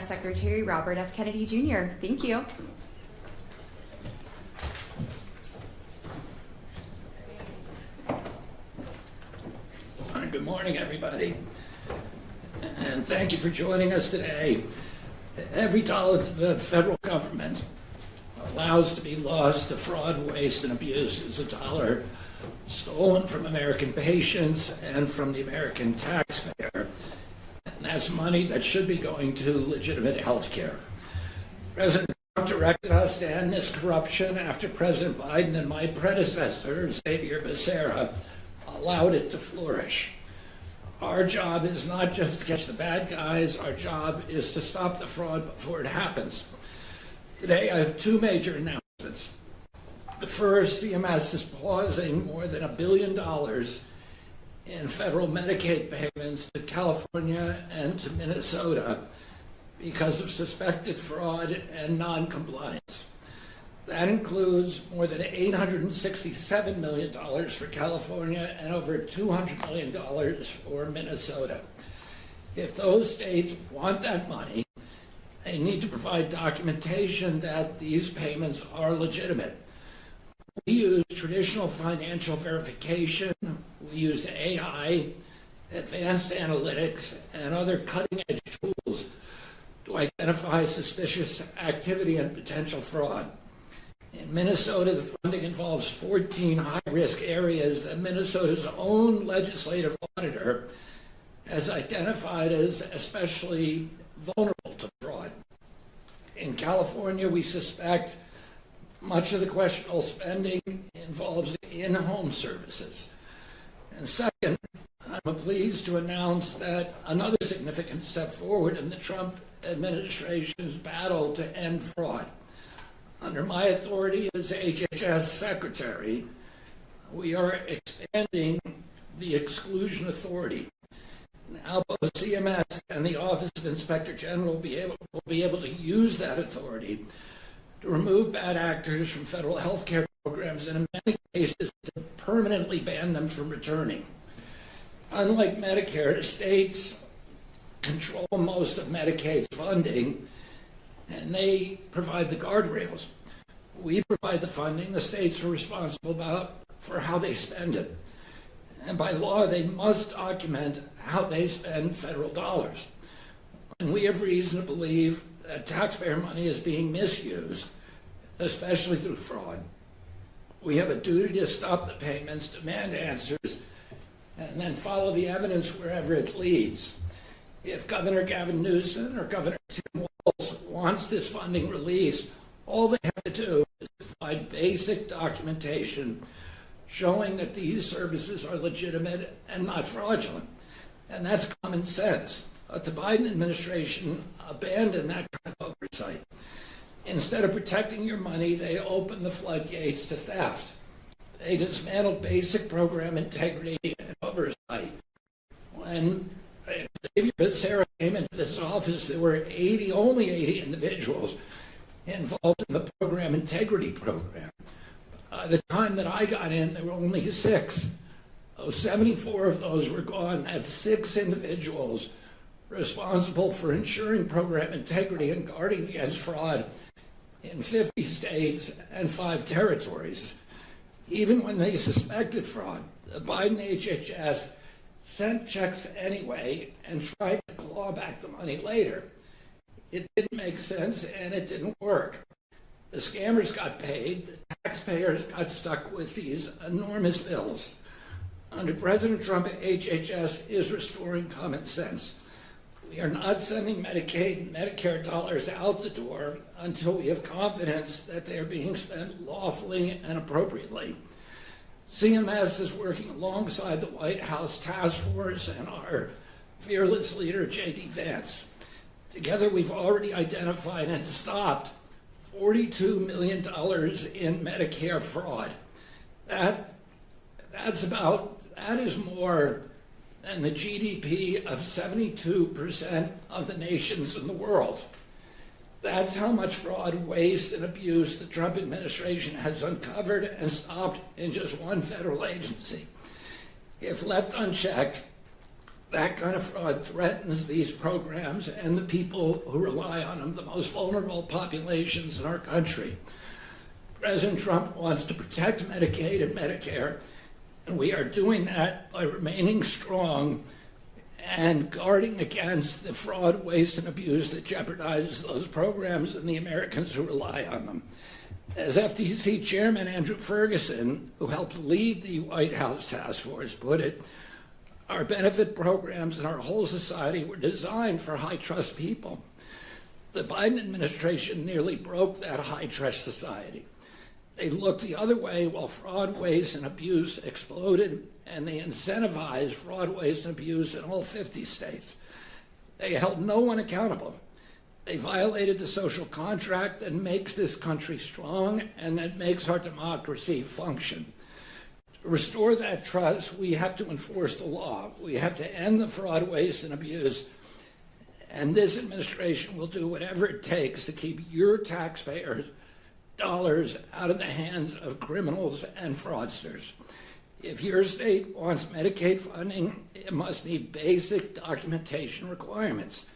Press Secretary Robert F. Kennedy Jr. Thank you. Good morning, everybody, and thank you for joining us today. Every dollar that the federal government allows to be lost to fraud, waste, and abuse is a dollar stolen from American patients and from the American taxpayer. And that's money that should be going to legitimate health care. President Trump directed us to end this corruption after President Biden and my predecessor, Xavier Becerra, allowed it to flourish. Our job is not just to catch the bad guys, our job is to stop the fraud before it happens. Today I have two major announcements. The first, CMS is pausing more than $1 billion in federal Medicaid payments to California and to Minnesota because of suspected fraud and non-compliance. That includes more than $867 million for California and over $200 million for Minnesota. If those states want that money, they need to provide documentation that these payments are legitimate. We use traditional financial verification, we used AI, advanced analytics, and other cutting-edge tools to identify suspicious activity and potential fraud. In Minnesota, the funding involves 14 high-risk areas that Minnesota's own legislative auditor has identified as especially vulnerable to fraud. In California, we suspect much of the questionable spending involves in-home services. And second, I'm pleased to announce that another significant step forward in the Trump administration's battle to end fraud. Under my authority as HHS Secretary, we are expanding the exclusion authority. Now both CMS and the Office of Inspector General will be able to use that authority to remove bad actors from federal health care programs and in many cases to permanently ban them from returning. Unlike Medicare, states control most of Medicaid's funding and they provide the guardrails. We provide the funding, the states are responsible for how they spend it. And by law, they must document how they spend federal dollars. And we have reason to believe that taxpayer money is being misused, especially through fraud. We have a duty to stop the payments, demand answers, and then follow the evidence wherever it leads. If Governor Gavin Newsom or Governor Tim Walz wants this funding released, all they have to do is provide basic documentation showing that these services are legitimate and not fraudulent. And that's common sense. But the Biden administration abandoned that kind of oversight. Instead of protecting your money, they opened the floodgates to theft. They dismantled basic program integrity and oversight. When Xavier Becerra came into this office, there were only 80 individuals involved in the program integrity program. By the time that I got in, there were only 6. 74 of those were gone. That's 6 individuals responsible for ensuring program integrity and guarding against fraud in 50 states and 5 territories. Even when they suspected fraud, the Biden HHS sent checks anyway and tried to claw back the money later. It didn't make sense and it didn't work. The scammers got paid, the taxpayers got stuck with these enormous bills. Under President Trump, HHS is restoring common sense. We are not sending Medicaid and Medicare dollars out the door until we have confidence that they are being spent lawfully and appropriately. CMS is working alongside the White House Task Force and our fearless leader, J.D. Vance. Together, we've already identified and stopped $42 million in Medicare fraud. That is more than the GDP of 72% of the nations in the world. That's how much fraud, waste, and abuse the Trump administration has uncovered and stopped in just one federal agency. If left unchecked, That kind of fraud threatens these programs and the people who rely on them, the most vulnerable populations in our country. President Trump wants to protect Medicaid and Medicare, and we are doing that by remaining strong and guarding against the fraud, waste, and abuse that jeopardizes those programs and the Americans who rely on them. As FTC Chairman Andrew Ferguson, who helped lead the White House task force, put it, our benefit programs and our whole society were designed for high-trust people. The Biden administration nearly broke that high-trust society. They looked the other way while fraud, waste, and abuse exploded, and they incentivized fraud, waste, and abuse in all 50 states. They held no one accountable. They violated the social contract that makes this country strong and that makes our democracy function. To restore that trust, we have to enforce the law. We have to end the fraud, waste, and abuse. And this administration will do whatever it takes to keep your taxpayers' dollars out of the hands of criminals and fraudsters. If your state wants Medicaid funding, it must meet basic documentation requirements.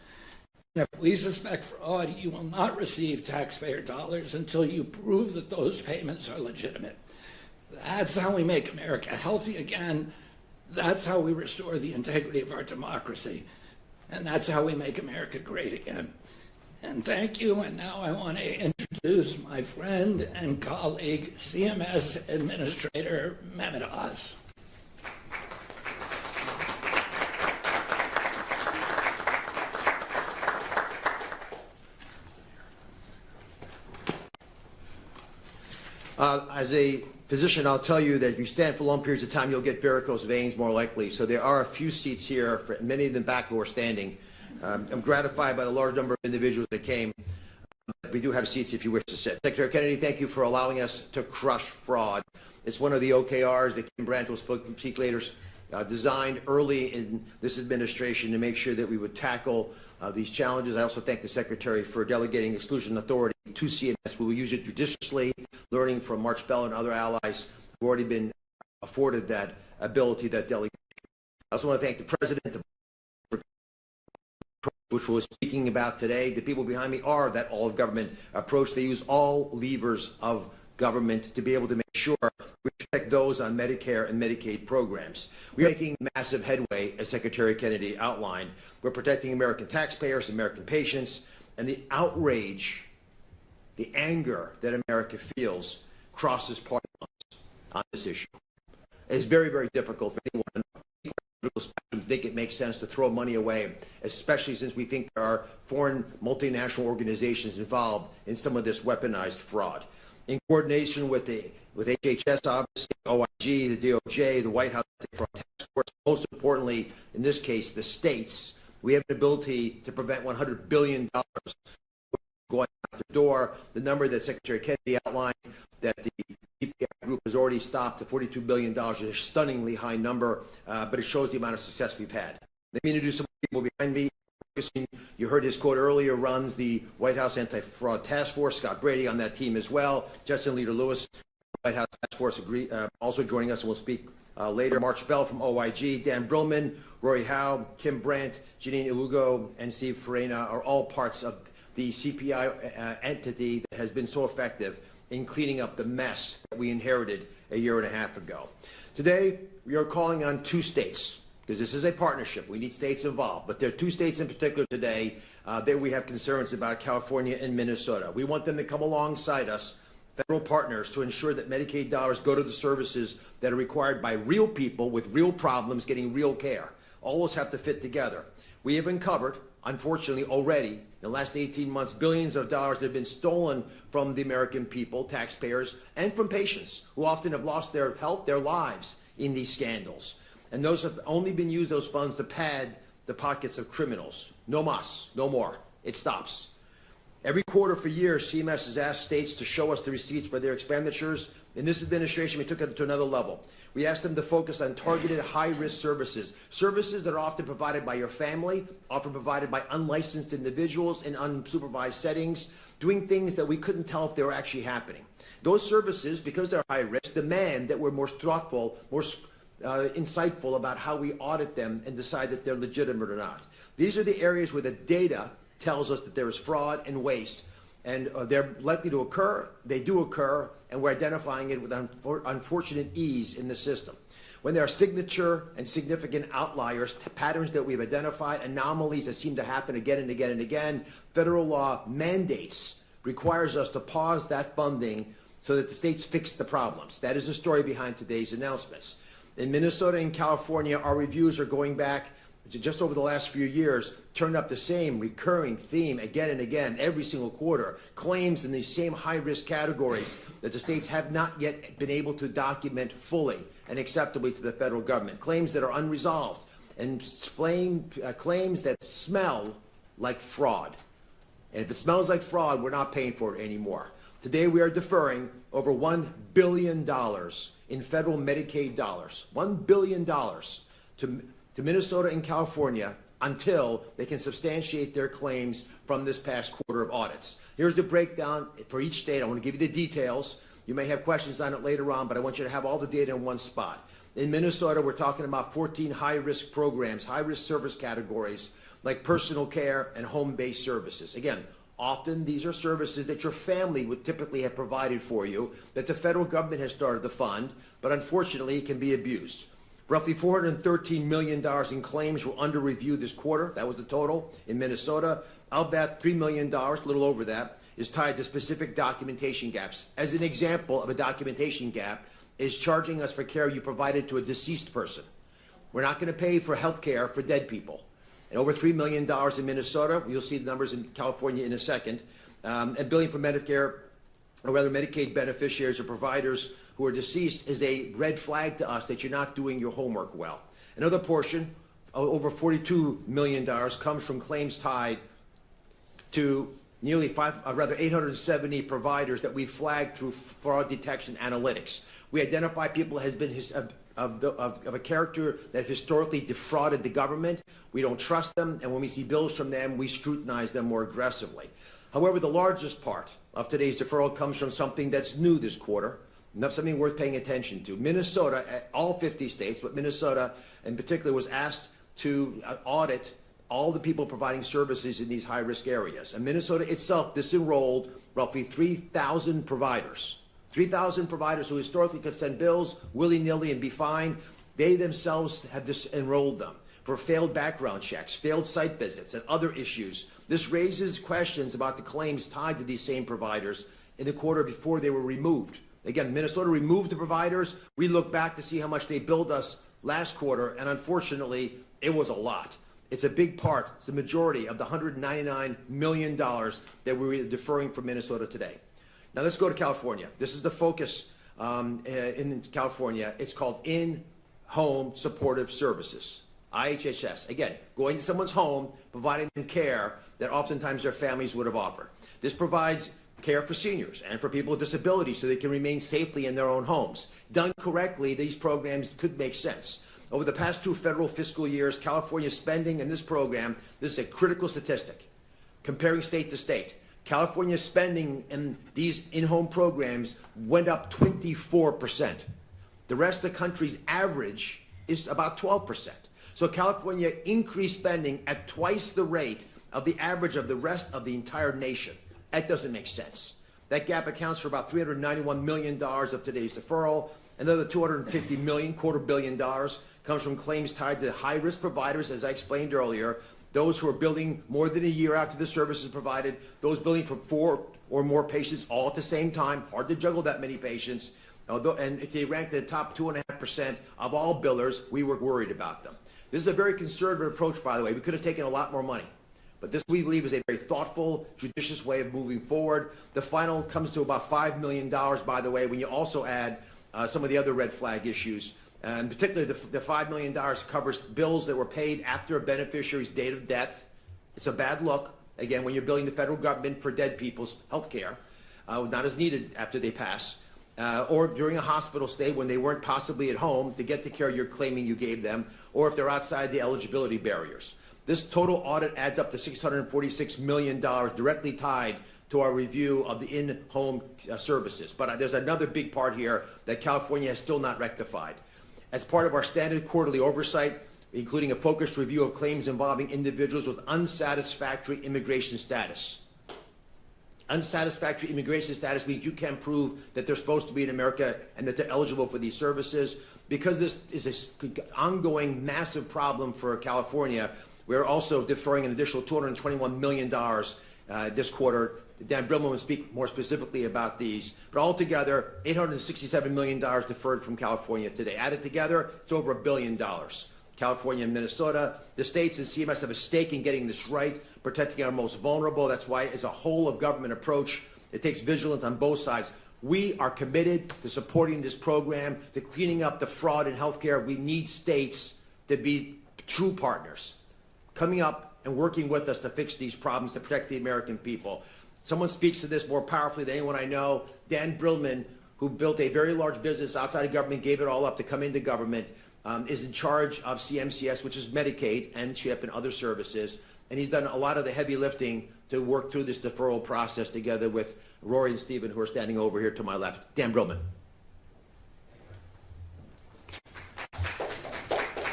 And if we suspect fraud, you will not receive taxpayer dollars until you prove that those payments are legitimate. That's how we make America healthy again. That's how we restore the integrity of our democracy. And that's how we make America great again. And thank you. And now I want to introduce my friend and colleague, CMS Administrator Mehmet Oz. As a physician, I'll tell you that if you stand for long periods of time, you'll get varicose veins more likely. So there are a few seats here, for many of them back who are standing. I'm gratified by the large number of individuals that came. We do have seats if you wish to sit. Secretary Kennedy, thank you for allowing us to crush fraud. It's one of the OKRs that Kim Brandt will speak later, designed early in this administration to make sure that we would tackle these challenges. I also thank the Secretary for delegating exclusion authority to CMS. We will use it judiciously, learning from March Bell and other allies who have already been afforded that ability, that delegation. I also want to thank the President, which we're speaking about today. The people behind me are that all-of-government approach. They use all levers of government to be able to make sure we protect those on Medicare and Medicaid programs. We are making massive headway, as Secretary Kennedy outlined. We're protecting American taxpayers, American patients, and the outrage, the anger that America feels crosses party lines on this issue. It's very, very difficult for anyone on the political spectrum to think it makes sense to throw money away, especially since we think there are foreign multinational organizations involved in some of this weaponized fraud. In coordination with HHS, obviously, OIG, the DOJ, the White House Fraud Task Force, most importantly, in this case, the states, we have an ability to prevent $100 billion going out the door. The number that Secretary Kennedy outlined that the CPI group has already stopped to $42 billion is a stunningly high number, but it shows the amount of success we've had. Let me introduce some people behind me. You heard his quote earlier, runs the White House Anti-Fraud Task Force. Scott Brady on that team as well. Justin Leader-Lewis, White House Task Force, also joining us, and we'll speak later. March Bell from OIG, Dan Brillman, Rory Howe, Kim Brandt, Janine Ilugo, and Steve Farina are all parts of the CPI entity that has been so effective in cleaning up the mess that we inherited a year and a half ago. Today, we are calling on two states, because this is a partnership. We need states involved. But there are two states in particular today that we have concerns about, California and Minnesota. We want them to come alongside us, federal partners, to ensure that Medicaid dollars go to the services that are required by real people with real problems getting real care. All those have to fit together. We have uncovered, unfortunately, already, in the last 18 months, billions of dollars that have been stolen from the American people, taxpayers, and from patients who often have lost their health, their lives in these scandals. And those have only been used, those funds, to pad the pockets of criminals. No mas, no more. It stops. Every quarter for years, CMS has asked states to show us the receipts for their expenditures. In this administration, we took it to another level. We asked them to focus on targeted high-risk services, services that are often provided by your family, often provided by unlicensed individuals in unsupervised settings, doing things that we couldn't tell if they were actually happening. Those services, because they're high risk, demand that we're more thoughtful, more insightful about how we audit them and decide that they're legitimate or not. These are the areas where the data tells us that there is fraud and waste, and they're likely to occur. They do occur, and we're identifying it with unfortunate ease in the system. When there are signature and significant outliers, patterns that we've identified, anomalies that seem to happen again and again and again, federal law mandates, requires us to pause that funding so that the states fix the problems. That is the story behind today's announcements. In Minnesota and California, our reviews are going back just over the last few years, turned up the same recurring theme again and again, every single quarter, claims in these same high-risk categories that the states have not yet been able to document fully and acceptably to the federal government, claims that are unresolved, and claims that smell like fraud. And if it smells like fraud, we're not paying for it anymore. Today we are deferring over $1 billion in federal Medicaid dollars, $1 billion to Minnesota and California until they can substantiate their claims from this past quarter of audits. Here's the breakdown for each state. I want to give you the details. You may have questions on it later on, but I want you to have all the data in one spot. In Minnesota, we're talking about 14 high-risk programs, high-risk service categories like personal care and home-based services. Again, often these are services that your family would typically have provided for you, that the federal government has started to fund, but unfortunately it can be abused. Roughly $413 million in claims were under review this quarter. That was the total in Minnesota. Of that, $3 million, a little over that, is tied to specific documentation gaps. As an example of a documentation gap is charging us for care you provided to a deceased person. We're not going to pay for health care for dead people. And over $3 million in Minnesota. You'll see the numbers in California in a second. And billing for Medicare, or rather Medicaid beneficiaries or providers who are deceased is a red flag to us that you're not doing your homework well. Another portion, over $42 million, comes from claims tied to nearly 870 providers that we flagged through fraud detection analytics. We identify people has been of a character that historically defrauded the government. We don't trust them, and when we see bills from them, we scrutinize them more aggressively. However, the largest part of today's deferral comes from something that's new this quarter, not something worth paying attention to. Minnesota, all 50 states, but Minnesota in particular, was asked to audit all the people providing services in these high-risk areas. And Minnesota itself disenrolled roughly 3,000 providers. 3,000 providers who historically could send bills willy-nilly and be fine. They themselves have disenrolled them for failed background checks, failed site visits, and other issues. This raises questions about the claims tied to these same providers in the quarter before they were removed. Again, Minnesota removed the providers. We look back to see how much they billed us last quarter, and unfortunately, it was a lot. It's a big part. It's the majority of the $199 million that we're deferring from Minnesota today. Now let's go to California. This is the focus in California. It's called In-Home Supportive Services, IHSS. Again, going to someone's home, providing them care that oftentimes their families would have offered. This provides care for seniors and for people with disabilities so they can remain safely in their own homes. Done correctly, these programs could make sense. Over the past 2 federal fiscal years, California's spending in this program, this is a critical statistic, comparing state to state. California's spending in these in-home programs went up 24%. The rest of the country's average is about 12%. So California increased spending at twice the rate of the average of the rest of the entire nation. That doesn't make sense. That gap accounts for about $391 million of today's deferral. Another $250 million, $250 million, comes from claims tied to high-risk providers, as I explained earlier, those who are billing more than a year after the service is provided, those billing for 4 or more patients all at the same time. Hard to juggle that many patients. And if they ranked the top 2.5% of all billers, we were worried about them. This is a very conservative approach, by the way. We could have taken a lot more money. But this, we believe, is a very thoughtful, judicious way of moving forward. The final comes to about $5 million, by the way, when you also add some of the other red flag issues. And particularly the $5 million covers bills that were paid after a beneficiary's date of death. It's a bad look, again, when you're billing the federal government for dead people's health care, not as needed after they pass, or during a hospital stay when they weren't possibly at home to get the care you're claiming you gave them, or if they're outside the eligibility barriers. This total audit adds up to $646 million directly tied to our review of the in-home services. But there's another big part here that California has still not rectified. As part of our standard quarterly oversight, including a focused review of claims involving individuals with unsatisfactory immigration status. Unsatisfactory immigration status means you can't prove that they're supposed to be in America and that they're eligible for these services. Because this is an ongoing massive problem for California, we're also deferring an additional $221 million this quarter. Dan Brillman will speak more specifically about these. But altogether, $867 million deferred from California today. Added together, it's over $1 billion. California and Minnesota, the states and CMS have a stake in getting this right, protecting our most vulnerable. That's why, as a whole of government approach, it takes vigilance on both sides. We are committed to supporting this program, to cleaning up the fraud in healthcare. We need states to be true partners, coming up and working with us to fix these problems, to protect the American people. Someone speaks to this more powerfully than anyone I know. Dan Brillman, who built a very large business outside of government, gave it all up to come into government, is in charge of CMCS, which is Medicaid and CHIP and other services. And he's done a lot of the heavy lifting to work through this deferral process together with Rory and Stephen, who are standing over here to my left. Dan Brillman.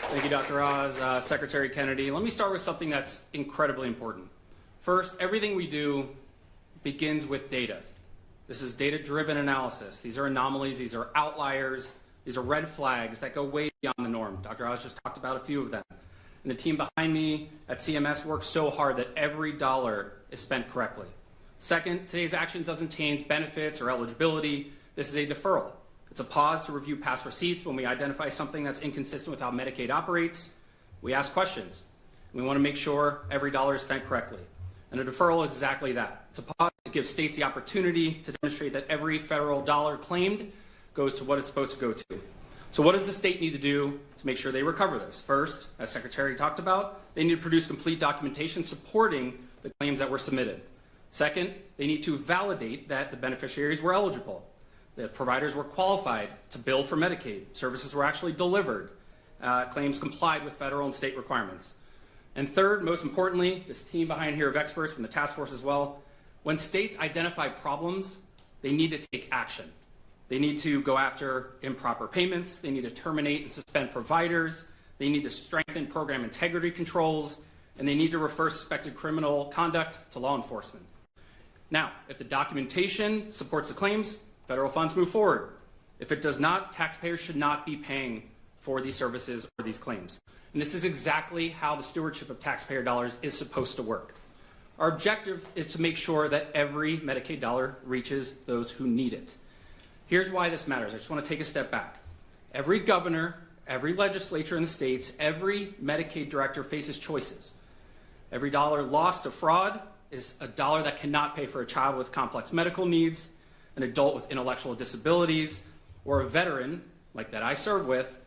Thank you, Dr. Oz. Secretary Kennedy, let me start with something that's incredibly important. First, everything we do begins with data. This is data-driven analysis. These are anomalies. These are outliers. These are red flags that go way beyond the norm. Dr. Oz just talked about a few of them. And the team behind me at CMS works so hard that every dollar is spent correctly. Second, today's action doesn't change benefits or eligibility. This is a deferral. It's a pause to review past receipts when we identify something that's inconsistent with how Medicaid operates. We ask questions. We want to make sure every dollar is spent correctly. And a deferral is exactly that. It's a pause that gives states the opportunity to demonstrate that every federal dollar claimed goes to what it's supposed to go to. So what does the state need to do to make sure they recover this? First, as Secretary talked about, they need to produce complete documentation supporting the claims that were submitted. Second, they need to validate that the beneficiaries were eligible, that providers were qualified to bill for Medicaid, services were actually delivered, claims complied with federal and state requirements. And third, most importantly, this team behind here of experts from the task force as well, when states identify problems, they need to take action. They need to go after improper payments. They need to terminate and suspend providers. They need to strengthen program integrity controls. And they need to refer suspected criminal conduct to law enforcement. Now, if the documentation supports the claims, federal funds move forward. If it does not, taxpayers should not be paying for these services or these claims. And this is exactly how the stewardship of taxpayer dollars is supposed to work. Our objective is to make sure that every Medicaid dollar reaches those who need it. Here's why this matters. I just want to take a step back. Every governor, every legislature in the states, every Medicaid director faces choices. Every dollar lost to fraud is a dollar that cannot pay for a child with complex medical needs, an adult with intellectual disabilities, or a veteran, like that I serve with,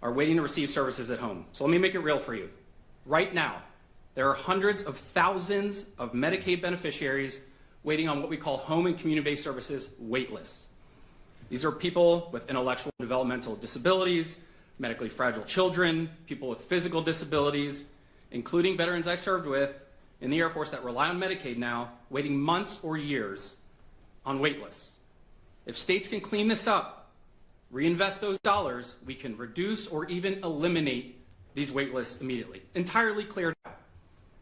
are waiting to receive services at home. So let me make it real for you. Right now, there are hundreds of thousands of Medicaid beneficiaries waiting on what we call home and community-based services wait lists. These are people with intellectual and developmental disabilities, medically fragile children, people with physical disabilities, including veterans I served with in the Air Force that rely on Medicaid now, waiting months or years on wait lists. If states can clean this up, reinvest those dollars, we can reduce or even eliminate these wait lists immediately, entirely cleared out.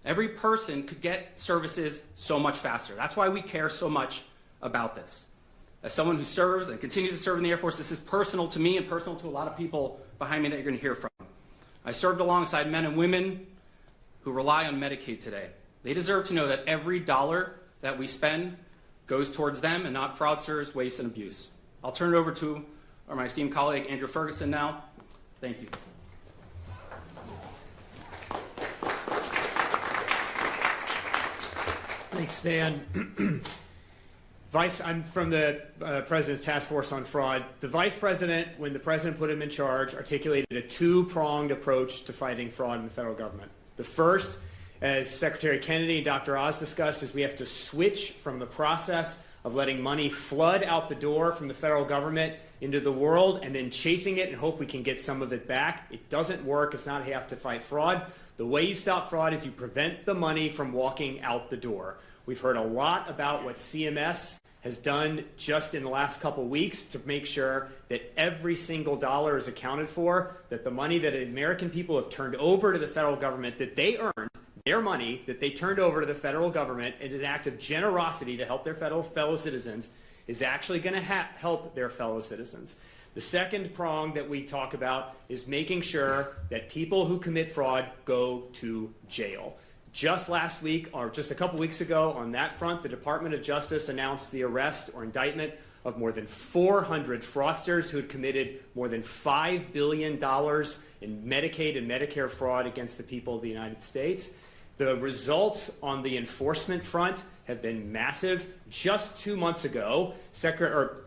Every person could get services so much faster. That's why we care so much about this. As someone who serves and continues to serve in the Air Force, this is personal to me and personal to a lot of people behind me that you're going to hear from. I served alongside men and women who rely on Medicaid today. They deserve to know that every dollar that we spend goes towards them and not fraudsters, waste, and abuse. I'll turn it over to my esteemed colleague, Andrew Ferguson, now. Thank you. Thanks, Dan. I'm from the President's Task Force on Fraud. The Vice President, when the President put him in charge, articulated a two-pronged approach to fighting fraud in the federal government. The first, as Secretary Kennedy and Dr. Oz discussed, is we have to switch from the process of letting money flood out the door from the federal government into the world and then chasing it and hope we can get some of it back. It doesn't work. It's not how to fight fraud. The way you stop fraud is you prevent the money from walking out the door. We've heard a lot about what CMS has done just in the last couple weeks to make sure that every single dollar is accounted for, that the money that American people have turned over to the federal government, that they earned, their money that they turned over to the federal government in an act of generosity to help their fellow citizens, is actually going to help their fellow citizens. The second prong that we talk about is making sure that people who commit fraud go to jail. Just last week, or just a couple weeks ago, on that front, the Department of Justice announced the arrest or indictment of more than 400 fraudsters who had committed more than $5 billion in Medicaid and Medicare fraud against the people of the United States. The results on the enforcement front have been massive. Just 2 months ago,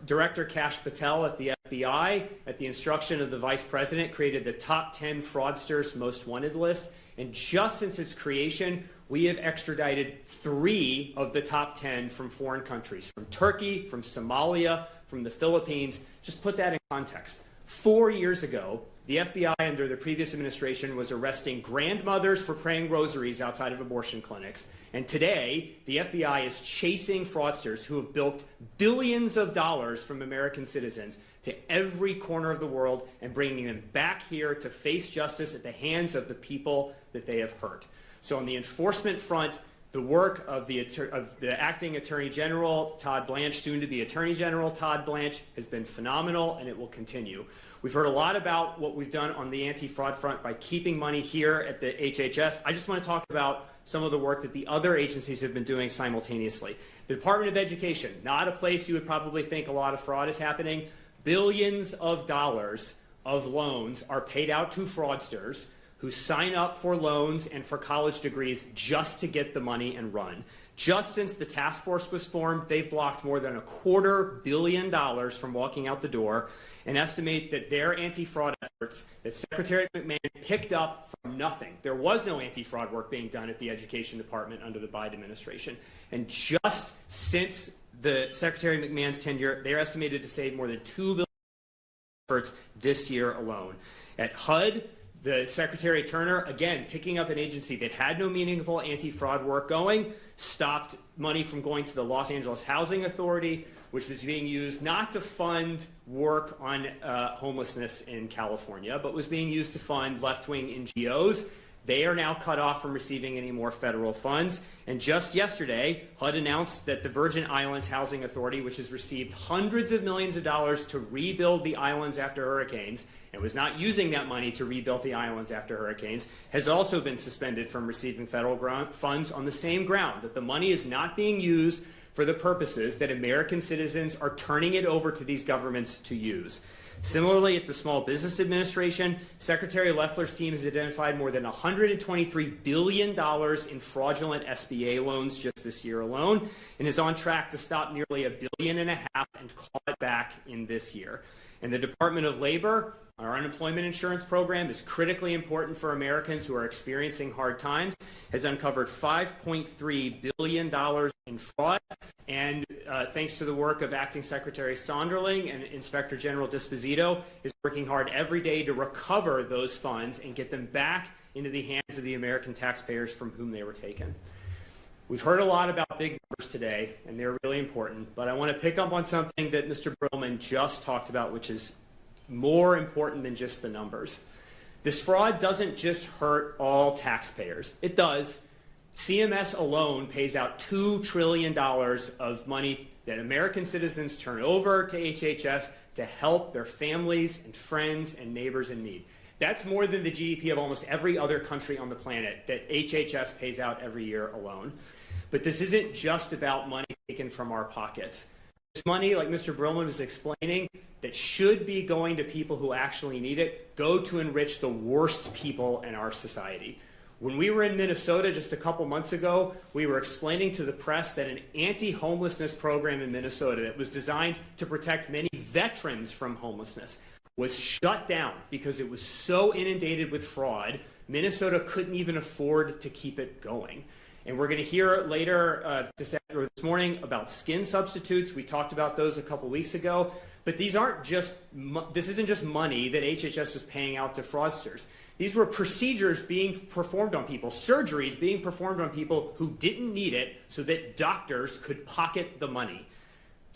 Director Kash Patel at the FBI, at the instruction of the Vice President, created the top 10 fraudsters most wanted list. And just since its creation, we have extradited 3 of the top 10 from foreign countries, from Turkey, from Somalia, from the Philippines. Just put that in context. 4 years ago, the FBI under the previous administration was arresting grandmothers for praying rosaries outside of abortion clinics. And today, the FBI is chasing fraudsters who have built billions of dollars from American citizens to every corner of the world and bringing them back here to face justice at the hands of the people that they have hurt. So on the enforcement front, the work of the acting Attorney General, Todd Blanche, soon to be Attorney General Todd Blanche, has been phenomenal, and it will continue. We've heard a lot about what we've done on the anti-fraud front by keeping money here at the HHS. I just want to talk about some of the work that the other agencies have been doing simultaneously. The Department of Education, not a place you would probably think a lot of fraud is happening. Billions of dollars of loans are paid out to fraudsters who sign up for loans and for college degrees just to get the money and run. Just since the task force was formed, they've blocked more than $250 million from walking out the door, and estimate that their anti-fraud efforts that Secretary McMahon picked up from nothing. There was no anti-fraud work being done at the Education Department under the Biden administration. And just since the Secretary McMahon's tenure, they're estimated to save more than $2 billion efforts this year alone. At HUD, the Secretary Turner, again, picking up an agency that had no meaningful anti-fraud work going, stopped money from going to the Los Angeles Housing Authority, which was being used not to fund work on homelessness in California, but was being used to fund left-wing NGOs. They are now cut off from receiving any more federal funds. And just yesterday, HUD announced that the Virgin Islands Housing Authority, which has received hundreds of millions of dollars to rebuild the islands after hurricanes, and was not using that money to rebuild the islands after hurricanes, has also been suspended from receiving federal funds on the same ground, that the money is not being used for the purposes that American citizens are turning it over to these governments to use. Similarly, at the Small Business Administration, Secretary Loeffler's team has identified more than $123 billion in fraudulent SBA loans just this year alone, and is on track to stop nearly $1.5 billion and claw it back in this year. And the Department of Labor, our unemployment insurance program, is critically important for Americans who are experiencing hard times, has uncovered $5.3 billion in fraud. And thanks to the work of Acting Secretary Sonderling and Inspector General Disposito, is working hard every day to recover those funds and get them back into the hands of the American taxpayers from whom they were taken. We've heard a lot about big numbers today, and they're really important, but I want to pick up on something that Mr. Brillman just talked about, which is more important than just the numbers. This fraud doesn't just hurt all taxpayers. It does. CMS alone pays out $2 trillion of money that American citizens turn over to HHS to help their families and friends and neighbors in need. That's more than the GDP of almost every other country on the planet that HHS pays out every year alone. But this isn't just about money taken from our pockets. This money, like Mr. Brillman was explaining, that should be going to people who actually need it, go to enrich the worst people in our society. When we were in Minnesota just a couple months ago, we were explaining to the press that an anti-homelessness program in Minnesota that was designed to protect many veterans from homelessness was shut down because it was so inundated with fraud, Minnesota couldn't even afford to keep it going. And we're going to hear later this morning about skin substitutes. We talked about those a couple weeks ago. But these aren't just this isn't just money that HHS was paying out to fraudsters. These were procedures being performed on people, surgeries being performed on people who didn't need it so that doctors could pocket the money.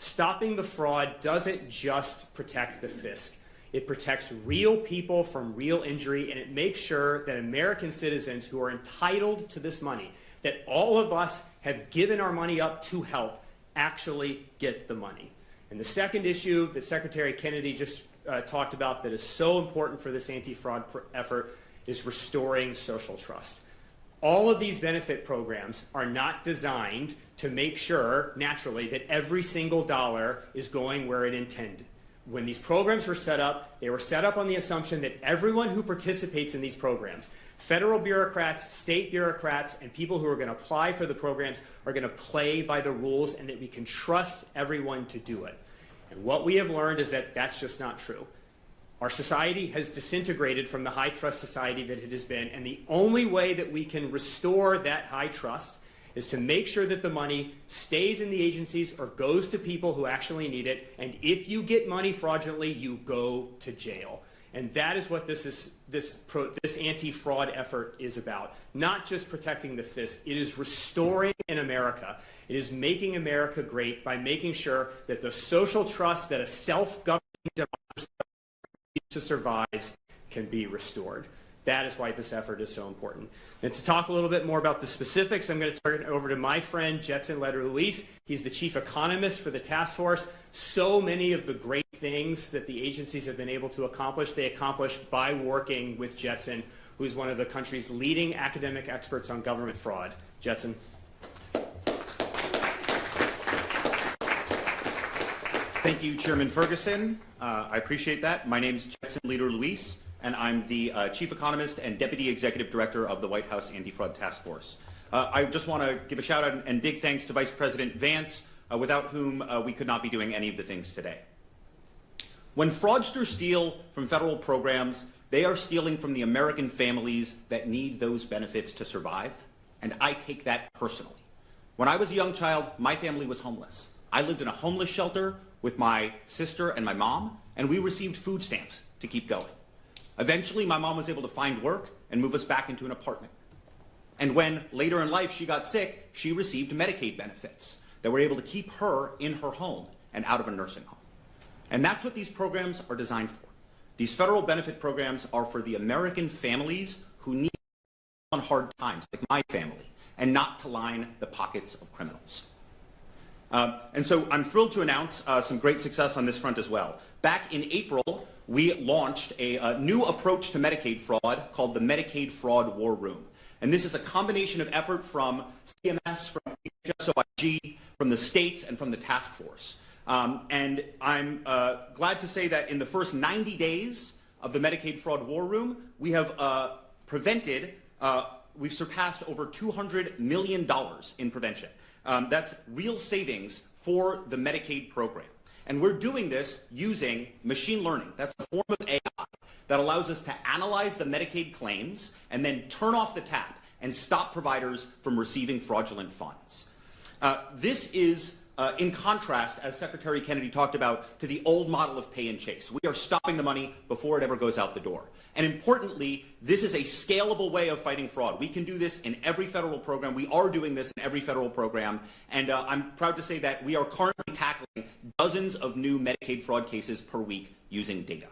Stopping the fraud doesn't just protect the fisc. It protects real people from real injury, and it makes sure that American citizens who are entitled to this money, that all of us have given our money up to help, actually get the money. And the second issue that Secretary Kennedy just talked about that is so important for this anti-fraud effort is restoring social trust. All of these benefit programs are not designed to make sure, naturally, that every single dollar is going where it intended. When these programs were set up, they were set up on the assumption that everyone who participates in these programs, federal bureaucrats, state bureaucrats, and people who are going to apply for the programs are going to play by the rules, and that we can trust everyone to do it. And what we have learned is that that's just not true. Our society has disintegrated from the high trust society that it has been, and the only way that we can restore that high trust is to make sure that the money stays in the agencies or goes to people who actually need it. And if you get money fraudulently, you go to jail. And that is what this anti-fraud effort is about. Not just protecting the fisc. It is restoring in America. It is making America great by making sure that the social trust that a self-governing democracy to survive can be restored. That is why this effort is so important. And to talk a little bit more about the specifics, I'm going to turn it over to my friend, Jetson Leder-Luis. He's the chief economist for the task force. So many of the great things that the agencies have been able to accomplish, they accomplished by working with Jetson, who's one of the country's leading academic experts on government fraud. Jetson. Thank you, Chairman Ferguson. I appreciate that. My name is Jetson Leder-Luis, and I'm the Chief Economist and Deputy Executive Director of the White House Anti-Fraud Task Force. I just want to give a shout out and big thanks to Vice President Vance, without whom we could not be doing any of the things today. When fraudsters steal from federal programs, they are stealing from the American families that need those benefits to survive, and I take that personally. When I was a young child, my family was homeless. I lived in a homeless shelter with my sister and my mom, and we received food stamps to keep going. Eventually, my mom was able to find work and move us back into an apartment. And when later in life she got sick, she received Medicaid benefits that were able to keep her in her home and out of a nursing home. And that's what these programs are designed for. These federal benefit programs are for the American families who need on hard times, like my family, and not to line the pockets of criminals. And so I'm thrilled to announce some great success on this front as well. Back in April, we launched a new approach to Medicaid fraud called the Medicaid Fraud War Room. And this is a combination of effort from CMS, from HSOIG, from the states, and from the task force. And I'm glad to say that in the first 90 days of the Medicaid Fraud War Room, we have we've surpassed over $200 million in prevention. That's real savings for the Medicaid program. And we're doing this using machine learning. That's a form of AI that allows us to analyze the Medicaid claims and then turn off the tap and stop providers from receiving fraudulent funds. This is in contrast, as Secretary Kennedy talked about, to the old model of pay and chase. We are stopping the money before it ever goes out the door. And importantly, this is a scalable way of fighting fraud. We can do this in every federal program. We are doing this in every federal program. And I'm proud to say that we are currently tackling dozens of new Medicaid fraud cases per week using data.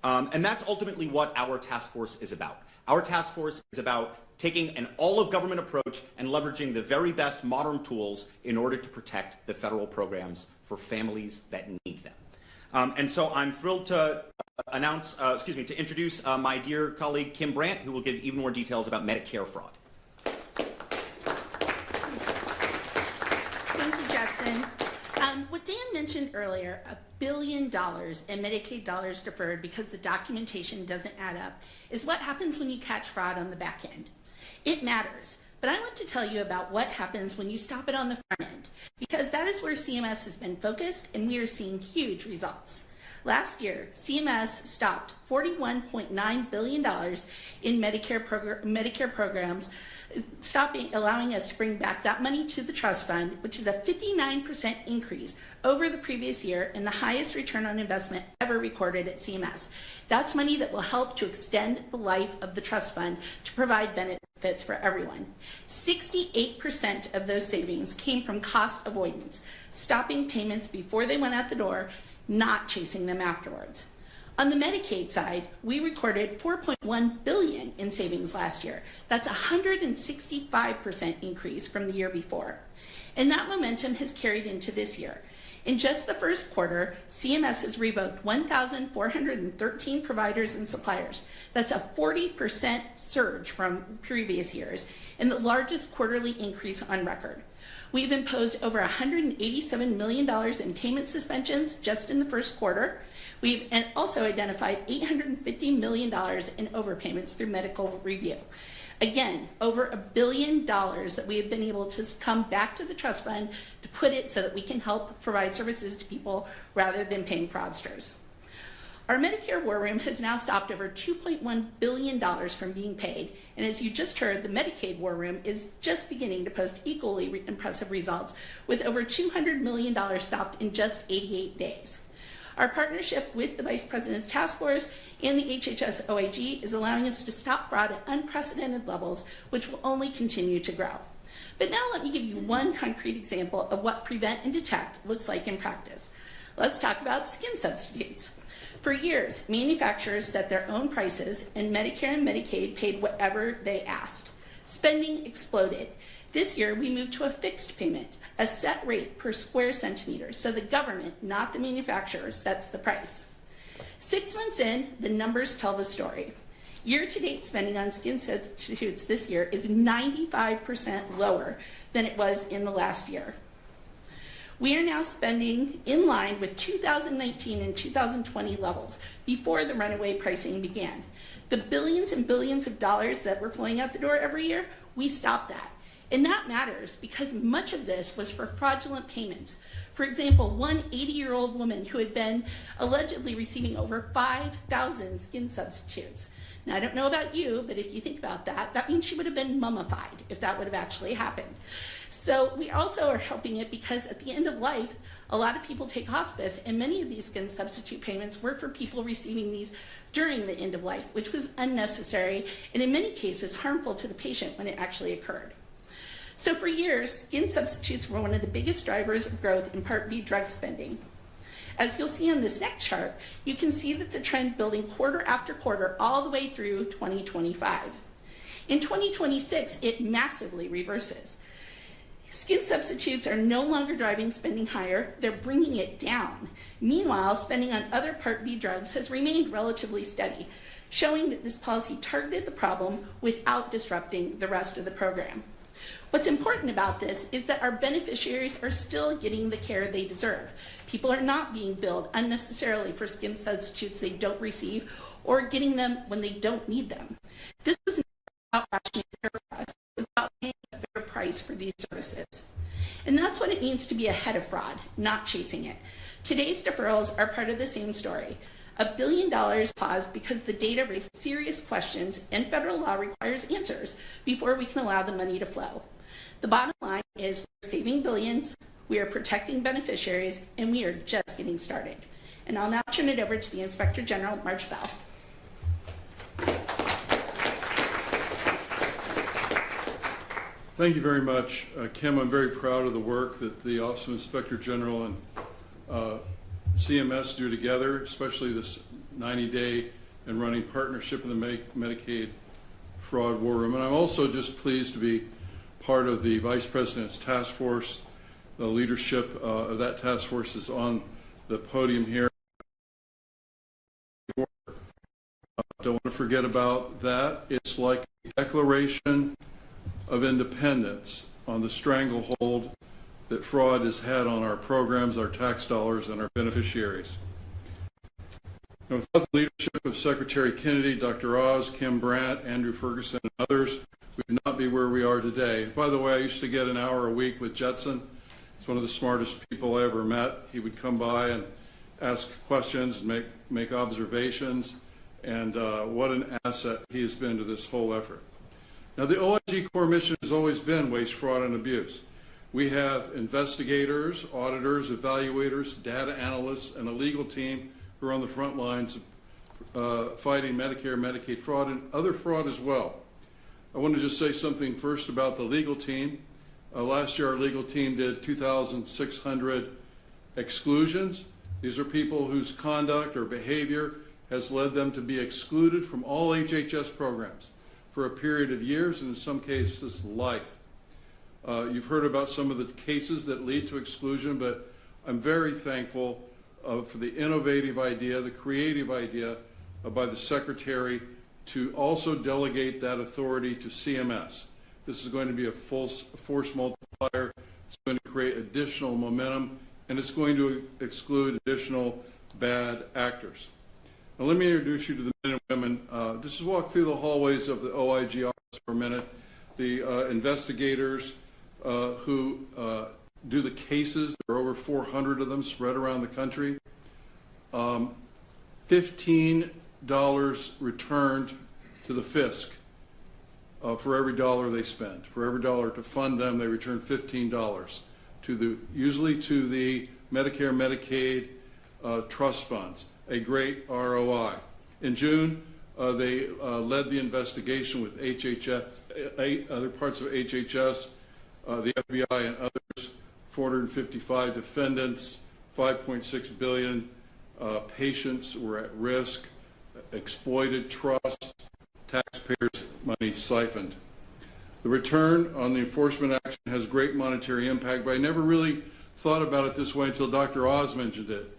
And that's ultimately what our task force is about. Our task force is about taking an all-of-government approach and leveraging the very best modern tools in order to protect the federal programs for families that need them. And so I'm thrilled to to introduce my dear colleague Kim Brandt, who will give even more details about Medicare fraud. Thank you, Jackson. What Dan mentioned earlier, $1 billion in Medicaid dollars deferred because the documentation doesn't add up, is what happens when you catch fraud on the back end. It matters, but I want to tell you about what happens when you stop it on the front end, because that is where CMS has been focused, and we are seeing huge results. Last year, CMS stopped $41.9 billion in Medicare programs, allowing us to bring back that money to the trust fund, which is a 59% increase over the previous year and the highest return on investment ever recorded at CMS. That's money that will help to extend the life of the trust fund to provide benefits benefits for everyone. 68% of those savings came from cost avoidance, stopping payments before they went out the door, not chasing them afterwards. On the Medicaid side, we recorded $4.1 billion in savings last year. That's a 165% increase from the year before. And that momentum has carried into this year. In just the first quarter, CMS has revoked 1,413 providers and suppliers. That's a 40% surge from previous years and the largest quarterly increase on record. We've imposed over $187 million in payment suspensions just in the first quarter. We've also identified $850 million in overpayments through medical review. Again, over $1 billion that we have been able to come back to the trust fund to put it so that we can help provide services to people rather than paying fraudsters. Our Medicare War Room has now stopped over $2.1 billion from being paid, and as you just heard, the Medicaid War Room is just beginning to post equally impressive results, with over $200 million stopped in just 88 days. Our partnership with the Vice President's Task Force and the HHS OIG is allowing us to stop fraud at unprecedented levels, which will only continue to grow. But now let me give you one concrete example of what prevent and detect looks like in practice. Let's talk about skin substitutes. For years, manufacturers set their own prices, and Medicare and Medicaid paid whatever they asked. Spending exploded. This year, we moved to a fixed payment, a set rate per square centimeter, so the government, not the manufacturer, sets the price. 6 months in, the numbers tell the story. Year-to-date spending on skin substitutes this year is 95% lower than it was in the last year. We are now spending in line with 2019 and 2020 levels before the runaway pricing began. The billions and billions of dollars that were flowing out the door every year, we stopped that. And that matters because much of this was for fraudulent payments. For example, one 80-year-old woman who had been allegedly receiving over 5,000 skin substitutes. Now, I don't know about you, but if you think about that, that means she would have been mummified if that would have actually happened. So we also are helping it because at the end of life, a lot of people take hospice, and many of these skin substitute payments were for people receiving these during the end of life, which was unnecessary and in many cases harmful to the patient when it actually occurred. So for years, skin substitutes were one of the biggest drivers of growth in Part B drug spending. As you'll see on this next chart, you can see that the trend building quarter after quarter all the way through 2025. In 2026, it massively reverses. Skin substitutes are no longer driving spending higher, they're bringing it down. Meanwhile, spending on other Part B drugs has remained relatively steady, showing that this policy targeted the problem without disrupting the rest of the program. What's important about this is that our beneficiaries are still getting the care they deserve. People are not being billed unnecessarily for skin substitutes they don't receive or getting them when they don't need them. This was not about rationing care for us. It was about paying a fair price for these services. And that's what it means to be ahead of fraud, not chasing it. Today's deferrals are part of the same story. $1 billion paused because the data raised serious questions and federal law requires answers before we can allow the money to flow. The bottom line is we're saving billions, we are protecting beneficiaries, and we are just getting started. And I'll now turn it over to the Inspector General, March Bell. Thank you very much, Kim. I'm very proud of the work that the Office of Inspector General and CMS do together, especially this 90-day and running partnership in the Medicaid Fraud War Room. And I'm also just pleased to be part of the Vice President's Task Force. The leadership of that task force is on the podium here. Don't want to forget about that. It's like a declaration of independence on the stranglehold that fraud has had on our programs, our tax dollars, and our beneficiaries. And without the leadership of Secretary Kennedy, Dr. Oz, Kim Brandt, Andrew Ferguson, and others, we would not be where we are today. By the way, I used to get an hour a week with Jetson. He's one of the smartest people I ever met. He would come by and ask questions and make observations, and what an asset he has been to this whole effort. Now, the OIG core mission has always been waste, fraud, and abuse. We have investigators, auditors, evaluators, data analysts, and a legal team who are on the front lines of fighting Medicare, Medicaid fraud, and other fraud as well. I want to just say something first about the legal team. Last year, our legal team did 2,600 exclusions. These are people whose conduct or behavior has led them to be excluded from all HHS programs for a period of years, and in some cases, life. You've heard about some of the cases that lead to exclusion, but I'm very thankful for the innovative idea, the creative idea by the Secretary to also delegate that authority to CMS. This is going to be a force multiplier. It's going to create additional momentum, and it's going to exclude additional bad actors. Now let me introduce you to the men and women. Just walk through the hallways of the OIG office for a minute. The investigators who do the cases, there are over 400 of them spread around the country. $15 returned to the FISC for every dollar they spend. For every dollar to fund them, they return $15 usually to the Medicare, Medicaid trust funds. A great ROI. In June, they led the investigation with HHS, other parts of HHS, the FBI and others, 455 defendants, 5.6 billion patients were at risk, exploited trust, taxpayers' money siphoned. The return on the enforcement action has great monetary impact, but I never really thought about it this way until Dr. Oz mentioned it,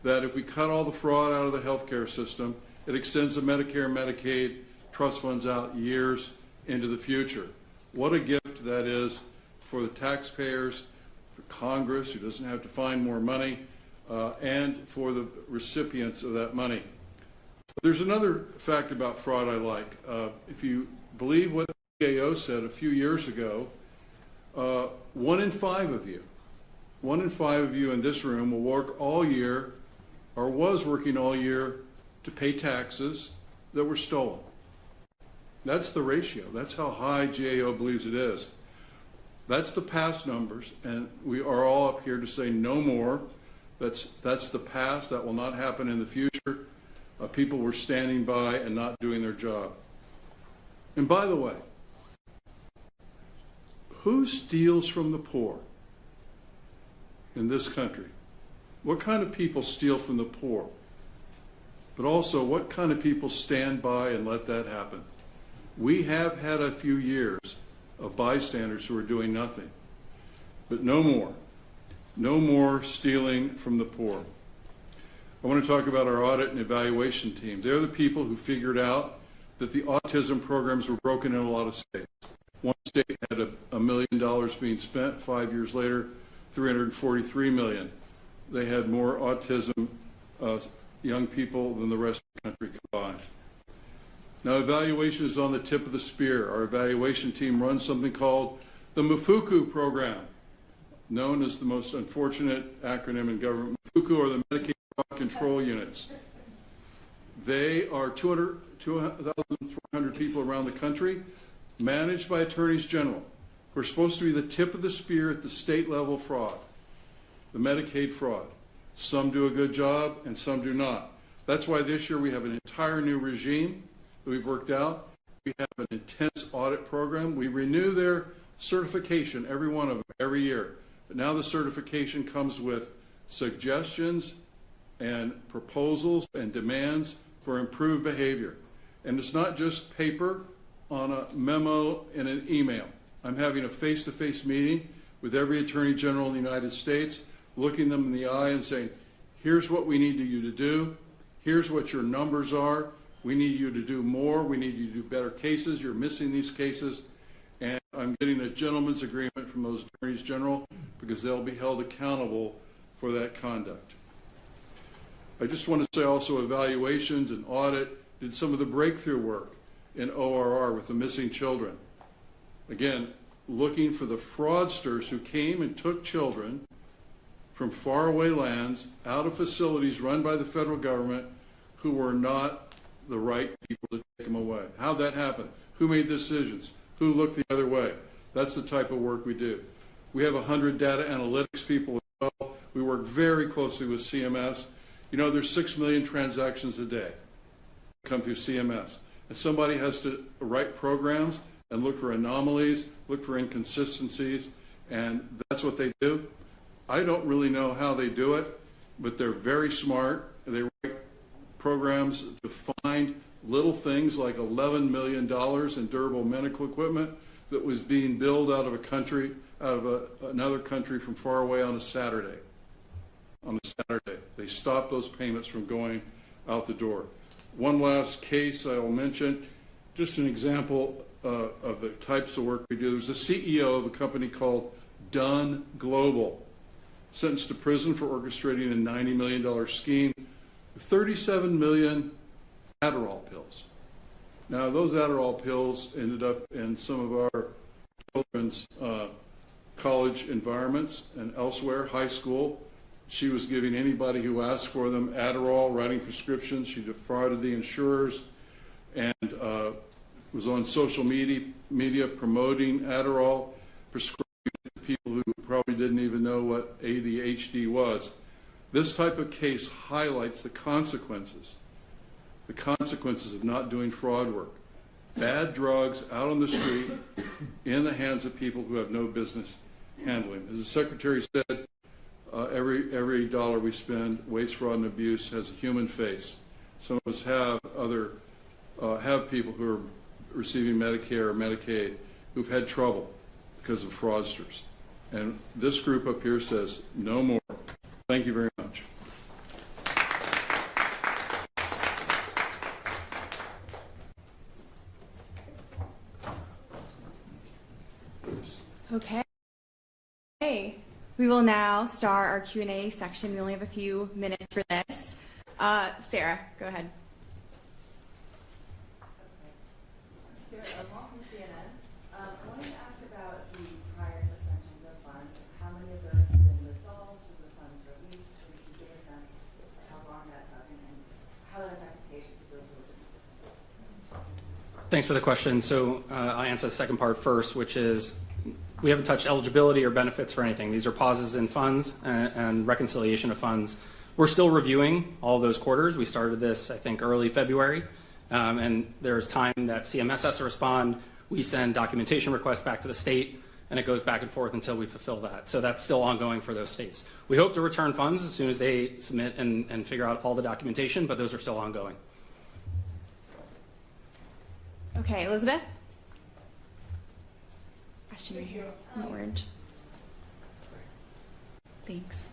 that if we cut all the fraud out of the healthcare system, it extends the Medicare and Medicaid trust funds out years into the future. What a gift that is for the taxpayers, for Congress, who doesn't have to find more money, and for the recipients of that money. There's another fact about fraud I like. If you believe what the GAO said a few years ago, 1 in 5 of you in this room will work all year, or was working all year, to pay taxes that were stolen. That's the ratio. That's how high GAO believes it is. That's the past numbers, and we are all up here to say no more. That's the past. That will not happen in the future. People were standing by and not doing their job. And by the way, who steals from the poor in this country? What kind of people steal from the poor? But also, what kind of people stand by and let that happen? We have had a few years of bystanders who are doing nothing. But no more. No more stealing from the poor. I want to talk about our audit and evaluation team. They're the people who figured out that the autism programs were broken in a lot of states. One state had $1 million being spent. 5 years later, $343 million. They had more autism young people than the rest of the country combined. Now, evaluation is on the tip of the spear. Our evaluation team runs something called the MFUCU program, known as the most unfortunate acronym in government. MFUCU are the Medicaid Fraud Control Units. They are 2,400 people around the country, managed by attorneys general, who are supposed to be the tip of the spear at the state level fraud, the Medicaid fraud. Some do a good job and some do not. That's why this year we have an entire new regime that we've worked out. We have an intense audit program. We renew their certification, every one of them, every year. But now the certification comes with suggestions and proposals and demands for improved behavior. And it's not just paper on a memo in an email. I'm having a face-to-face meeting with every Attorney General in the United States, looking them in the eye and saying, here's what we need you to do. Here's what your numbers are. We need you to do more. We need you to do better cases. You're missing these cases. And I'm getting a gentleman's agreement from those attorneys general because they'll be held accountable for that conduct. I just want to say also evaluations and audit did some of the breakthrough work in ORR with the missing children. Again, looking for the fraudsters who came and took children from faraway lands out of facilities run by the federal government who were not the right people to take them away. How'd that happen? Who made decisions? Who looked the other way? That's the type of work we do. We have 100 data analytics people as well. We work very closely with CMS. You know, there's 6 million transactions a day come through CMS. And somebody has to write programs and look for anomalies, look for inconsistencies, and that's what they do. I don't really know how they do it, but they're very smart. They write programs to find little things like $11 million in durable medical equipment that was being billed out of another country from far away on a Saturday. They stopped those payments from going out the door. One last case I will mention, just an example of the types of work we do. There's a CEO of a company called Dunn Global, sentenced to prison for orchestrating a $90 million scheme, 37 million Adderall pills. Now, those Adderall pills ended up in some of our children's college environments and elsewhere, high school. She was giving anybody who asked for them Adderall, writing prescriptions. She defrauded the insurers and was on social media promoting Adderall, prescribing to people who probably didn't even know what ADHD was. This type of case highlights the consequences of not doing fraud work. Bad drugs out on the street in the hands of people who have no business handling. As the Secretary said, every dollar we spend, waste, fraud, and abuse has a human face. Some of us have people who are receiving Medicare or Medicaid who've had trouble because of fraudsters. And this group up here says, no more. Thank you very much. Okay. We will now start our Q&A section. We only have a few minutes for this. Sarah, go ahead. Sarah, I'm from CNN. I wanted to ask about the prior suspensions of funds. How many of those have been resolved? Were the funds released? If you could give a sense of how long that took and how that affected patients of those who were different businesses. Thanks for the question. So I'll answer the second part first, which is we haven't touched eligibility or benefits for anything. These are pauses in funds and reconciliation of funds. We're still reviewing all those quarters. We started this, I think, early February. And there's time that CMS has to respond. We send documentation requests back to the state, and it goes back and forth until we fulfill that. So that's still ongoing for those states. We hope to return funds as soon as they submit and figure out all the documentation, but those are still ongoing. Okay, Elizabeth? Question right here in orange. Thanks.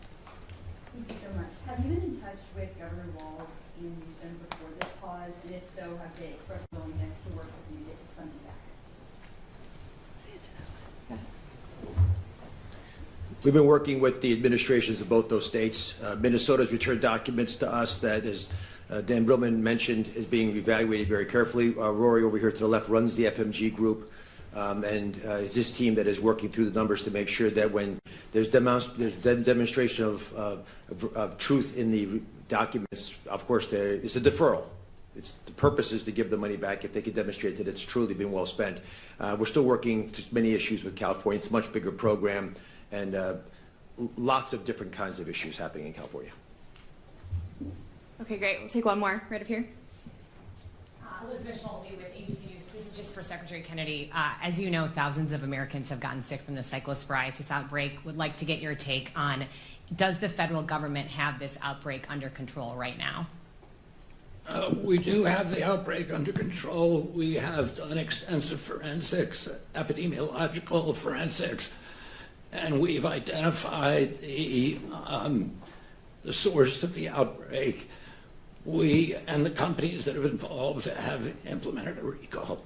Thank you so much. Have you been in touch with Governor Walz in Houston before this pause? And if so, have they expressed willingness to work with you to get this funding back? We've been working with the administrations of both those states. Minnesota's returned documents to us that, as Dan Brillman mentioned, is being evaluated very carefully. Rory over here to the left runs the FMG group. And it's this team that is working through the numbers to make sure that when there's demonstration of truth in the documents, of course, it's a deferral. The purpose is to give the money back if they can demonstrate that it's truly been well spent. We're still working through many issues with California. It's a much bigger program and lots of different kinds of issues happening in California. Okay, great. We'll take one more right up here. Elizabeth Schulze with ABC News. This is just for Secretary Kennedy. As you know, thousands of Americans have gotten sick from the cyclosporiasis outbreak. Would like to get your take on, does the federal government have this outbreak under control right now? We do have the outbreak under control. We have done extensive forensics, epidemiological forensics, and we've identified the source of the outbreak. We and the companies that have been involved have implemented a recall.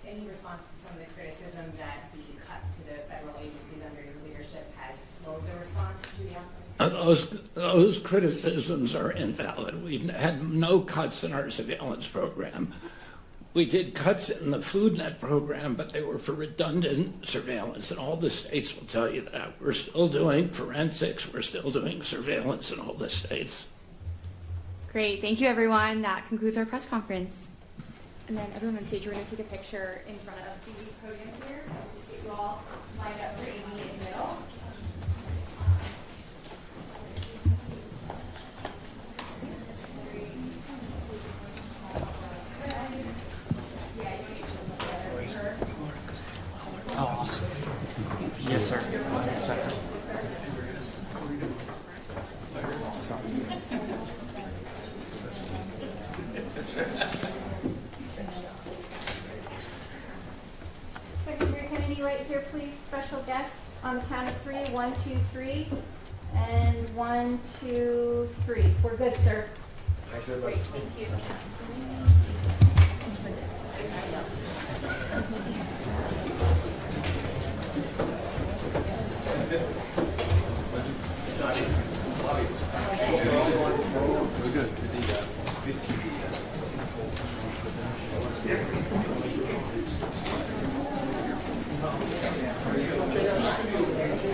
Any response to some of the criticism that the cuts to the federal agencies under your leadership has slowed the response to the outbreak? Those criticisms are invalid. We've had no cuts in our surveillance program. We did cuts in the FoodNet program, but they were for redundant surveillance, and all the states will tell you that. We're still doing forensics. We're still doing surveillance in all the states. Great. Thank you, everyone. That concludes our press conference. And then everyone on stage, we're going to take a picture in front of the podium here. Just get you all lined up for Amy in the middle. on the count of 3. 1, 2, 3. And 1, 2, 3. We're good, sir. Great, thank you.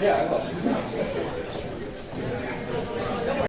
Yeah, I will.